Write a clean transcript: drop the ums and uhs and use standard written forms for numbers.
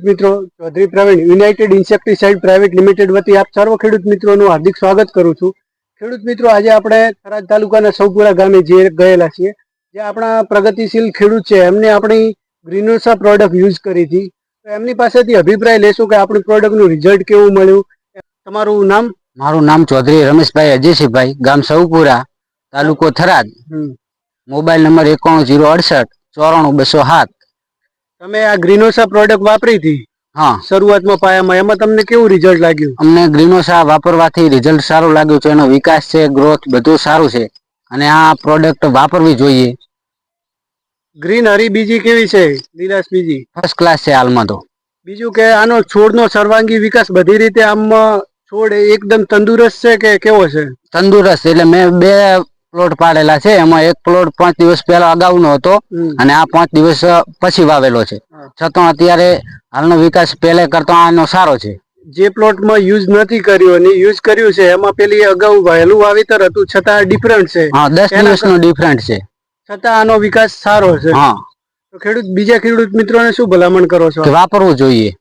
મિત્રો Chaudhary Pravin united insecticide private limited વતી આપ સર્વ ખેડૂત મિત્રોનું હાર્દિક સ્વાગત કરું છું। ખેડૂત મિત્રો, આજે આપણે થરાદ તાલુકાના સૌપુરા ગામે જે ગયેલા છીએ, જે આપણા પ્રગતિશીલ ખેડૂત છે, એમને આપણી ગ્રીનોસા પ્રોડક્ટ યુઝ કરી હતી, તો એમની પાસેથી અભિપ્રાય લેશું કે આપણી પ્રોડક્ટનું રિઝલ્ટ કેવું મળ્યું। તમારું નામ? મારું નામ ચૌધરી રમેશભાઈ અજયસિંહભાઈ, ગામ સૌપુરા, તાલુકો થરાદ, મોબાઈલ નંબર 9108849207। તમે આ ગ્રીનોસા પ્રોડક્ટ વાપરી હતી? હા, શરૂઆતમાં પાયામાં એમાં તમને કેવું રિઝલ્ટ લાગ્યું? અમને ગ્રીનોસા વાપરવાથી રિઝલ્ટ સારું લાગ્યું છે, એનો વિકાસ છે, ગ્રોથ બધું સારું છે, અને આ પ્રોડક્ટ વાપરવી જોઈએ। ગ્રીન હરી બીજી કેવી છે? લીલાશ બીજી ફર્સ્ટ ક્લાસ છે હાલમાં તો। બીજું કે આનો છોડનો સર્વાંગી વિકાસ બધી રીતે આમાં છોડ એકદમ તંદુરસ્ત છે કે કેવો છે? તંદુરસ્ત, એટલે મેં 2 પ્લોટ પાડેલા છે, એમાં એક પ્લોટ 5 દિવસ પહેલા અગાઉનો હતો અને આ 5 દિવસ પછી વાવેલો છે, છતાં અત્યારે હાલનો વિકાસ પહેલે કરતા આનો સારો છે। જે પ્લોટમાં યુઝ નથી કર્યો અને યુઝ કર્યું છે એમાં પેલી અગાઉ વહેલું વાવેતર હતું, છતાં ડિફરન્ટ છે। હા, 10 દિવસનો ડિફરન્ટ છે, છતાં આનો વિકાસ સારો છે। હા, તો બીજા ખેડૂત મિત્રોને શું ભલામણ કરો છો? કે વાપરવું જોઈએ।